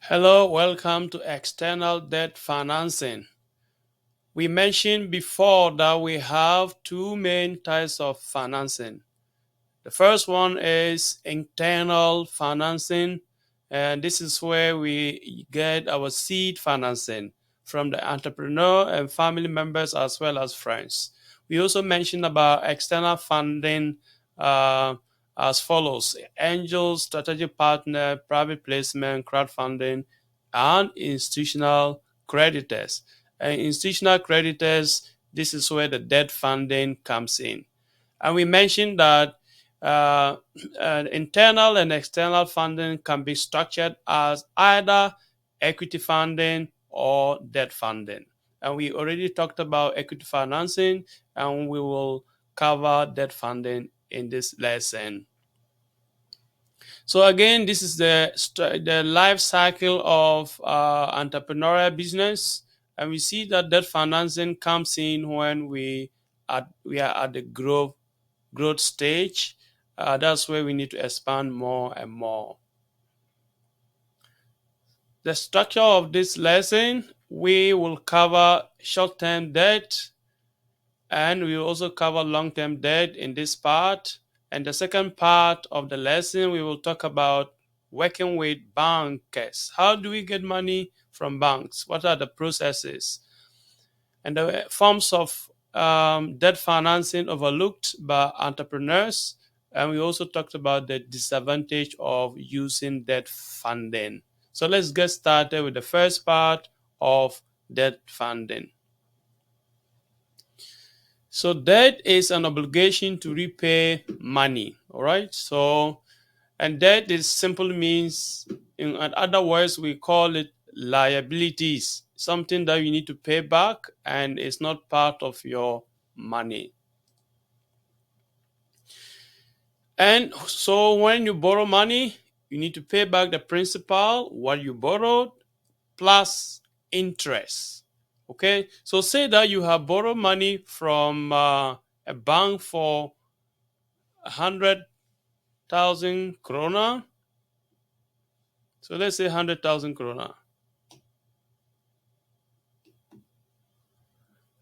Hello, welcome to external debt financing. We mentioned before that we have two main types of financing. The first one is internal financing, and this is where we get our seed financing from the entrepreneur and family members as well as friends. We also mentioned about external funding uh, as follows: angels, strategic partner, private placement, crowdfunding, and institutional creditors. And institutional creditors, this is where the debt funding comes in. And we mentioned that uh, internal and external funding can be structured as either equity funding or debt funding. And we already talked about equity financing, and we will cover debt funding in this lesson. So again, this is the life cycle of entrepreneurial business, and we see that debt financing comes in when we are at the growth stage. That's where we need to expand more and more. The structure of this lesson, we will cover short-term debt, and we will also cover long-term debt in this part. And the second part of the lesson, we will talk about working with bankers. How do we get money from banks? What are the processes? And the forms of debt financing overlooked by entrepreneurs. And we also talked about the disadvantage of using debt funding. So let's get started with the first part of debt funding. So debt is an obligation to repay money. All right. So and debt is simply means, in other words, we call it liabilities, something that you need to pay back and it's not part of your money. And so when you borrow money, you need to pay back the principal, what you borrowed, plus interest. Okay, so say that you have borrowed money from a bank for 100,000 krona. So let's say 100,000 krona.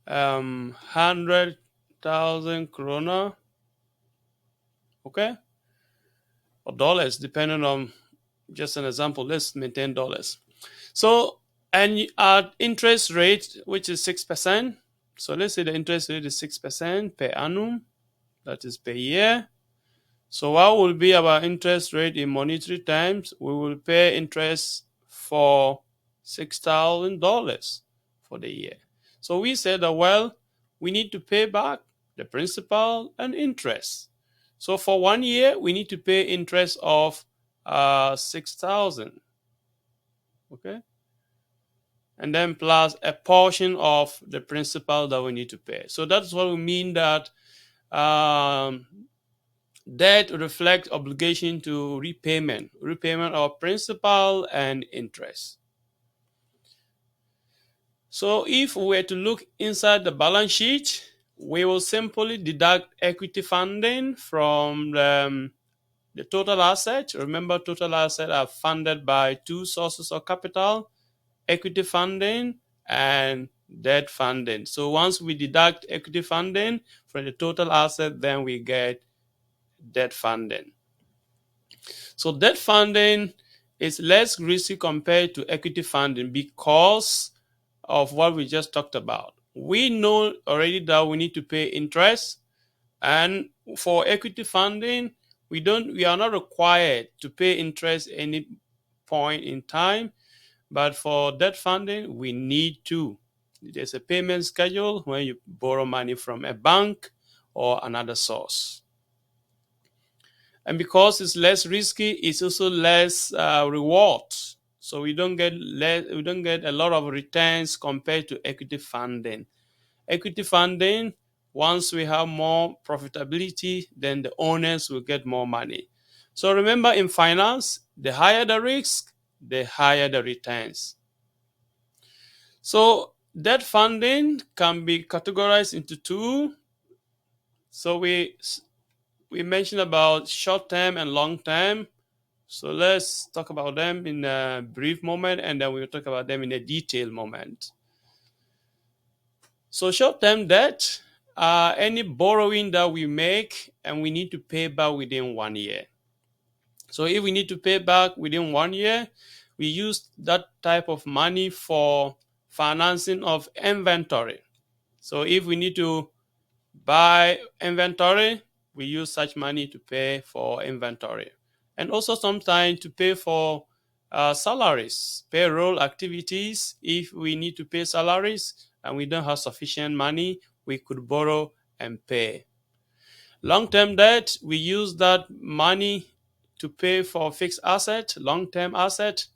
100,000 krona, okay, or dollars, depending on, just an example. Let's maintain dollars. So, and at interest rate, which is 6%. So let's say the interest rate is 6% per annum, that is per year. So, what will be our interest rate in monetary terms? We will pay interest for $6,000 for the year. So, we said that, well, we need to pay back the principal and interest. So, for 1 year, we need to pay interest of 6,000. Okay. And then plus a portion of the principal that we need to pay. So, that's what we mean that um, debt reflects obligation to repayment of principal and interest. So if we were to look inside the balance sheet, we will simply deduct equity funding from the total asset. Remember, total assets are funded by two sources of capital: equity funding and debt funding. So once we deduct equity funding from the total asset, then we get debt funding. So debt funding is less risky compared to equity funding because of what we just talked about. We know already that we need to pay interest, and for equity funding, we are not required to pay interest any point in time, but for debt funding, we need to. There's a payment schedule when you borrow money from a bank or another source. And because it's less risky, it's also less rewards. So we don't get a lot of returns compared to equity funding. Equity funding, once we have more profitability, then the owners will get more money. So remember, in finance, the higher the risk, the higher the returns. So debt funding can be categorized into two. So we mentioned about short term and long term. So let's talk about them in a brief moment, and then we'll talk about them in a detailed moment. So short-term debt are any borrowing that we make and we need to pay back within 1 year. So if we need to pay back within 1 year, we use that type of money for financing of inventory. So if we need to buy inventory, we use such money to pay for inventory. And also sometimes to pay for salaries, payroll activities. If we need to pay salaries and we don't have sufficient money, we could borrow and pay. Long-term debt, we use that money to pay for fixed asset, long-term asset,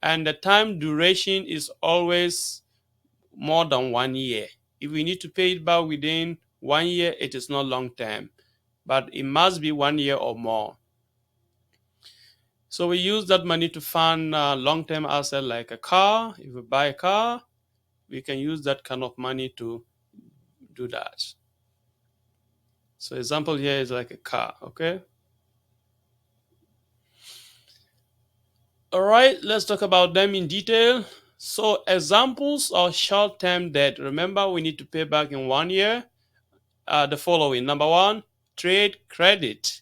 and the time duration is always more than 1 year. If we need to pay it back within 1 year, it is not long-term, but it must be 1 year or more. So we use that money to fund long-term asset like a car. If we buy a car, we can use that kind of money to do that. So example here is like a car, okay? All right, let's talk about them in detail. So examples of short-term debt. Remember, we need to pay back in 1 year. The following. Number one, trade credit.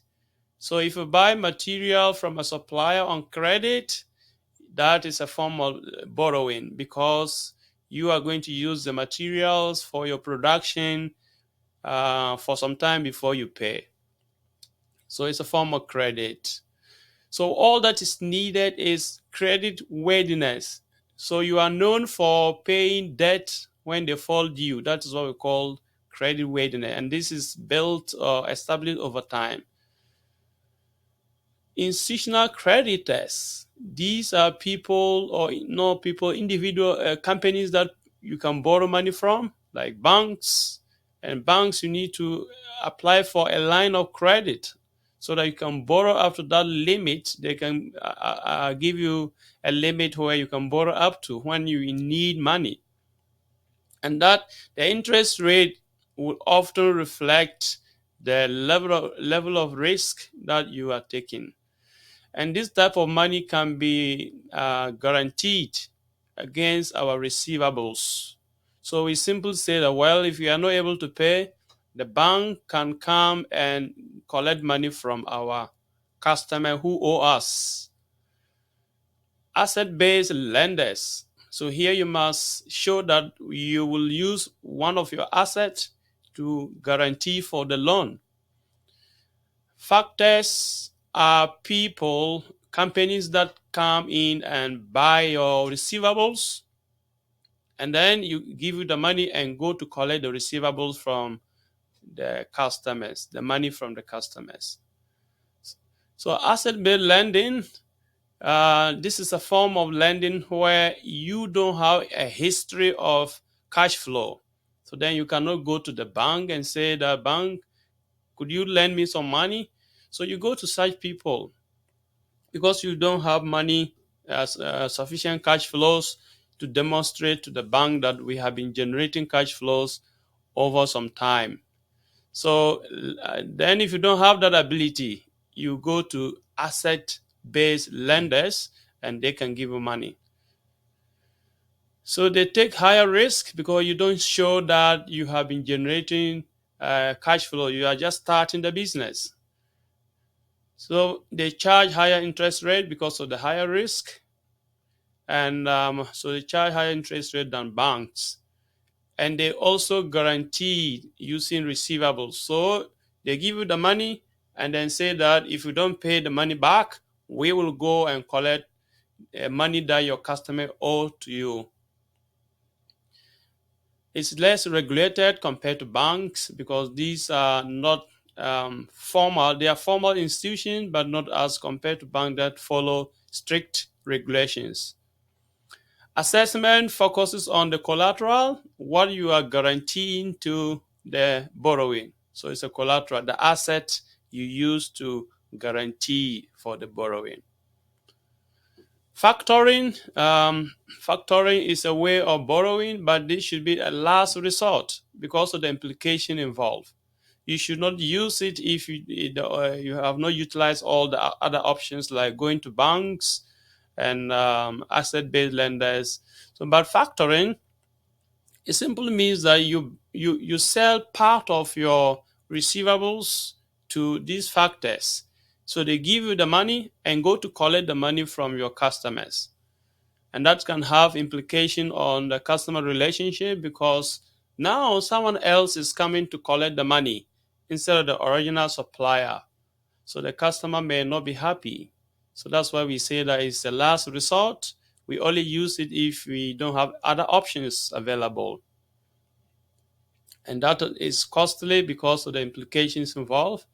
So if you buy material from a supplier on credit, that is a form of borrowing because you are going to use the materials for your production for some time before you pay. So it's a form of credit. So all that is needed is credit worthiness. So you are known for paying debt when they fall due. That is what we call credit worthiness. And this is built or established over time. Institutional creditors, these are people or no people, individual companies that you can borrow money from, like banks. And banks, you need to apply for a line of credit so that you can borrow up to that limit. They can give you a limit where you can borrow up to when you need money. And that the interest rate will often reflect the level of risk that you are taking. And this type of money can be guaranteed against our receivables. So we simply say that, well, if we are not able to pay, the bank can come and collect money from our customer who owe us. Asset-based lenders. So here you must show that you will use one of your assets to guarantee for the loan. Factors are people, companies that come in and buy your receivables, and then you give you the money and go to collect the receivables from the customers, the money from the customers. So asset-based lending, this is a form of lending where you don't have a history of cash flow. So then you cannot go to the bank and say, the bank, could you lend me some money? So you go to such people because you don't have money as sufficient cash flows to demonstrate to the bank that we have been generating cash flows over some time. So then if you don't have that ability, you go to asset-based lenders and they can give you money. So they take higher risk because you don't show that you have been generating cash flow. You are just starting the business. So they charge higher interest rate because of the higher risk. And so they charge higher interest rate than banks. And they also guarantee using receivables. So they give you the money and then say that if you don't pay the money back, we will go and collect money that your customer owe to you. It's less regulated compared to banks because these are not formal. They are formal institutions, but not as compared to banks that follow strict regulations. Assessment focuses on the collateral, what you are guaranteeing to the borrowing. So it's a collateral, the asset you use to guarantee for the borrowing. Factoring, factoring is a way of borrowing, but this should be a last resort because of the implication involved. You should not use it if you have not utilized all the other options like going to banks and asset-based lenders. So, but factoring, it simply means that you sell part of your receivables to these factors. So they give you the money and go to collect the money from your customers. And that can have implication on the customer relationship because now someone else is coming to collect the money instead of the original supplier. So the customer may not be happy. So that's why we say that it's the last resort. We only use it if we don't have other options available. And that is costly because of the implications involved.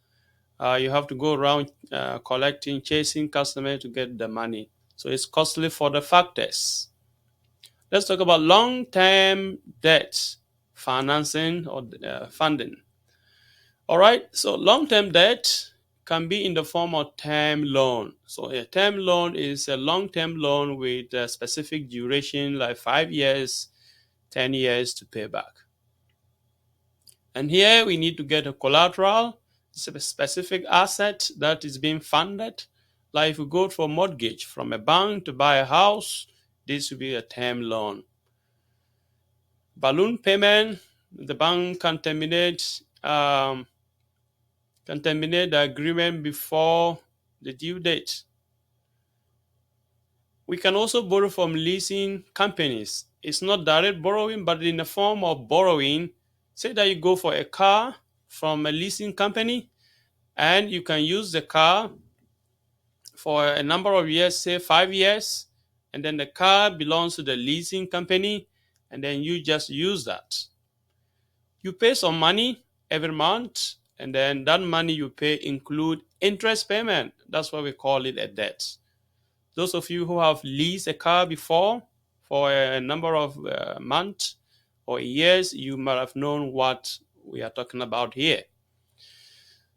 You have to go around collecting, chasing customers to get the money. So it's costly for the factors. Let's talk about long-term debt financing or funding. All right, so long-term debt can be in the form of term loan. So a term loan is a long-term loan with a specific duration, like 5 years, 10 years to pay back. And here we need to get a collateral, it's a specific asset that is being funded. Like if we go for mortgage from a bank to buy a house, this will be a term loan. Balloon payment, the bank can terminate the agreement before the due date. We can also borrow from leasing companies. It's not direct borrowing, but in the form of borrowing. Say that you go for a car from a leasing company and you can use the car for a number of years, say 5 years, and then the car belongs to the leasing company, and then you just use that. You pay some money every month, and then that money you pay include interest payment. That's why we call it a debt. Those of you who have leased a car before for a number of months or years, you might have known what we are talking about here.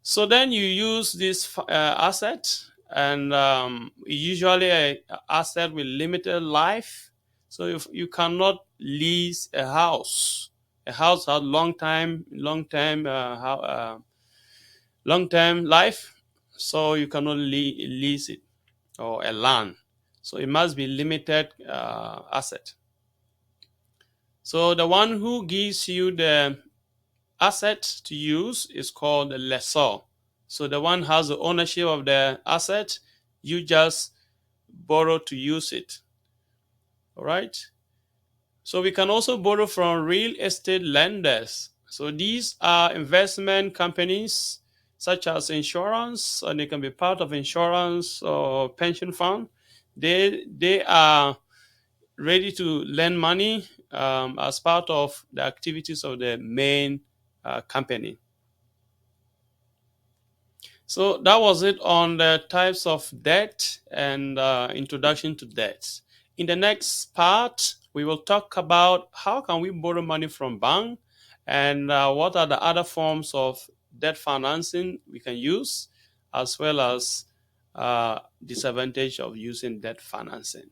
So then you use this asset, and usually an asset with limited life. So if you cannot lease a house has long term life, so you cannot lease it, or a land. So it must be limited asset. So the one who gives you the asset to use is called the lessor. So the one has the ownership of the asset, you just borrow to use it. All right. So we can also borrow from real estate lenders. So these are investment companies such as insurance, and they can be part of insurance or pension fund. They are ready to lend money as part of the activities of the main company. So that was it on the types of debt and introduction to debt. In the next part, we will talk about how can we borrow money from bank and what are the other forms of debt financing we can use, as well as disadvantage of using debt financing.